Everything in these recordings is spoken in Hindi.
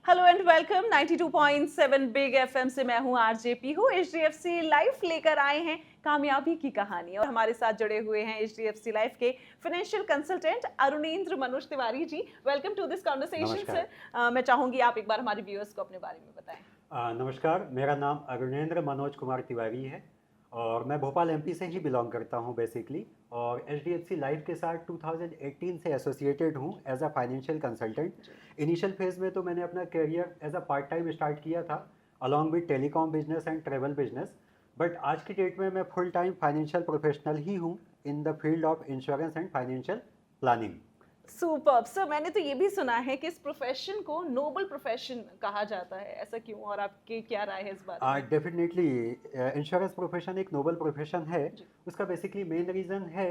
Hello and welcome 92.7 big FM से मैं हूं आरजेपी हूं। एचडीएफसी लाइफ लेकर आए हैं कामयाबी की कहानी और हमारे साथ जुड़े हुए हैं एचडीएफसी लाइफ के financial consultant Arunendra Manoj Tiwari ji. Welcome to this conversation नमस्कार। सर। मैं चाहूंगी आप एक बार हमारे व्यूअर्स को अपने बारे में बताएं। नमस्कार, मेरा नाम अरुणेंद्र मनोज कुमार तिवारी है और मैं भोपाल एमपी से ही बिलोंग करता हूं बेसिकली। और एचडीएफसी लाइफ के साथ 2018 से एसोसिएटेड हूं as a financial consultant. Initial phase में तो मैंने अपना career as a part time start किया था along with telecom business and travel business. But आज की डेट में मैं फुल टाइम फाइनेंशियल प्रोफेशनल ही हूं in the field of insurance and financial planning. Superb sir. मैंने तो ये भी सुना है कि इस प्रोफेशन को नोबल प्रोफेशन कहा जाता है, ऐसा क्यों और आपकी क्या राय है इस बारे में? डेफिनेटली इंश्योरेंस प्रोफेशन एक नोबल प्रोफेशन है। जी। उसका बेसिकली मेन रीज़न है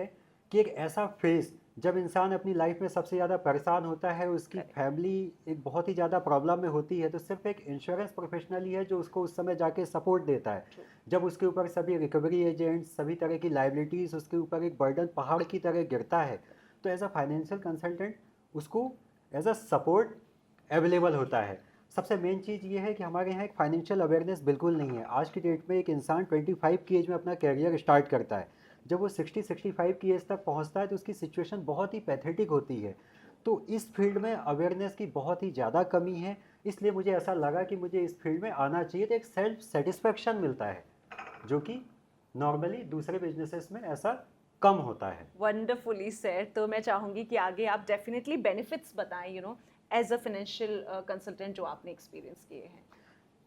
कि एक ऐसा फेज जब इंसान अपनी लाइफ में सबसे ज़्यादा परेशान होता है, उसकी करेक्ट। फैमिली एक बहुत ही ज़्यादा प्रॉब्लम में होती है, तो सिर्फ एक इंश्योरेंस प्रोफेशनल ही है जो उसको उस समय जाके सपोर्ट देता है। ट्रू। जब उसके ऊपर सभी रिकवरी एजेंट्स, सभी तरह की लाइबिलिटीज़ उसके ऊपर एक बर्डन पहाड़ की तरह गिरता है, तो एज अ फाइनेंशियल कंसल्टेंट उसको एज अ सपोर्ट अवेलेबल होता है। सबसे मेन चीज़ ये है कि हमारे यहाँ एक फाइनेंशियल अवेयरनेस बिल्कुल नहीं है। आज की डेट में एक इंसान 25 की एज में अपना करियर स्टार्ट करता है। जब वो 60-65 की एज तक पहुँचता है तो उसकी सिचुएशन बहुत ही पैथेटिक होती है। तो इस फील्ड में अवेयरनेस की बहुत ही ज़्यादा कमी है, इसलिए मुझे ऐसा लगा कि मुझे इस फील्ड में आना चाहिए, तो एक सेल्फ सेटिस्फेक्शन मिलता है जो कि नॉर्मली दूसरे बिजनेसेस में ऐसा कम होता है। Wonderfully said. तो मैं चाहूंगी कि आगे आप डेफिनेटली बेनिफिट्स बताएं, एज अ फाइनेंशियल कंसल्टेंट जो आपने एक्सपीरियंस किए हैं।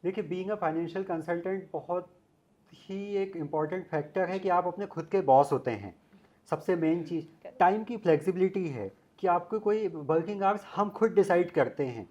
देखिए, बीइंग अ फाइनेंशियल कंसल्टेंट बहुत ही एक इम्पॉर्टेंट फैक्टर है कि आप अपने खुद के बॉस होते हैं। सबसे मेन चीज़ करेक्ट। टाइम की फ्लेक्सिबिलिटी है कि आपको कोई वर्किंग आवर्स हम खुद डिसाइड करते हैं।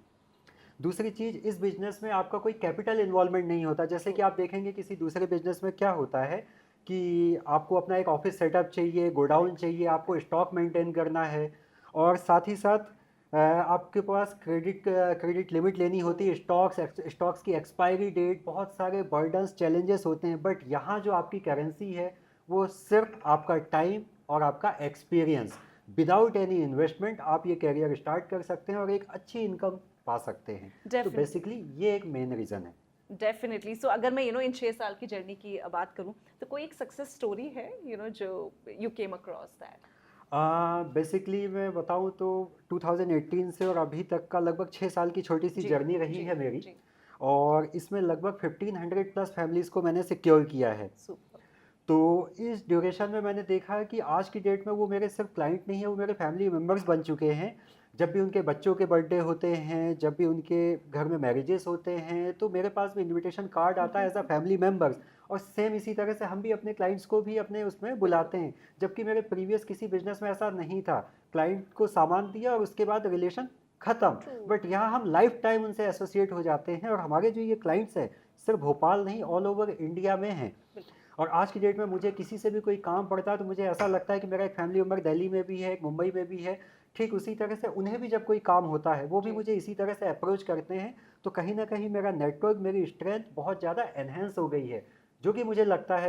दूसरी चीज़, इस बिजनेस में आपका कोई कैपिटल इन्वॉल्वमेंट नहीं होता। जैसे ट्रू। कि आप देखेंगे किसी दूसरे बिजनेस में क्या होता है कि आपको अपना एक ऑफिस सेटअप चाहिए, गोडाउन करेक्ट। चाहिए, आपको स्टॉक मेंटेन करना है और साथ ही साथ आपके पास क्रेडिट लिमिट लेनी होती है, स्टॉक्स की एक्सपायरी डेट, बहुत सारे बर्डन्स चैलेंजेस होते हैं। बट यहाँ जो आपकी करेंसी है वो सिर्फ आपका टाइम और आपका एक्सपीरियंस। विदाउट एनी इन्वेस्टमेंट आप ये करियर स्टार्ट कर सकते हैं और एक अच्छी इनकम पा सकते हैं। तो डेफिनेटली। बेसिकली ये एक मेन रीज़न है। डेफिनेटली। सो अगर मैं इन 6 साल की जर्नी की बात करूं तो कोई एक सक्सेस स्टोरी है जो you came across that? Basically मैं बताऊं तो 2018 से और अभी तक का लगभग 6 साल की छोटी सी जी। जर्नी रही जी। है मेरी। जी। और इसमें लगभग 1500 प्लस फैमिलीज़ को मैंने सिक्योर किया है। सुपर। तो इस ड्यूरेशन में मैंने देखा कि आज की डेट में वो मेरे सिर्फ क्लाइंट नहीं है, वो मेरे फैमिली मेम्बर्स बन चुके हैं। जब भी उनके बच्चों के बर्थडे होते हैं, जब भी उनके घर में मैरिजेस होते हैं, तो मेरे पास भी इनविटेशन कार्ड आता है एज अ फैमिली मेम्बर्स। और सेम इसी तरह से हम भी अपने क्लाइंट्स को भी अपने उसमें बिल्कुल। बुलाते हैं। जबकि मेरे प्रीवियस किसी बिजनेस में ऐसा नहीं था। क्लाइंट को सामान दिया और उसके बाद रिलेशन ख़त्म। ट्रू। बट यहाँ हम लाइफ टाइम उनसे एसोसिएट हो जाते हैं और हमारे जो ये क्लाइंट्स हैं सिर्फ भोपाल नहीं, ऑल ओवर इंडिया में हैं। बिल्कुल। और आज की डेट में मुझे किसी से भी कोई काम पड़ता है तो मुझे ऐसा लगता है कि मेरा एक फैमिली मेम्बर दिल्ली में भी है, एक मुंबई में भी है। ठीक उसी तरह से उन्हें भी जब कोई काम होता है वो भी जी। मुझे इसी तरह से अप्रोच करते हैं। तो कहीं ना कहीं मेरा नेटवर्क, मेरी स्ट्रेंथ बहुत ज़्यादा एनहेंस हो गई है, जो कि मुझे लगता है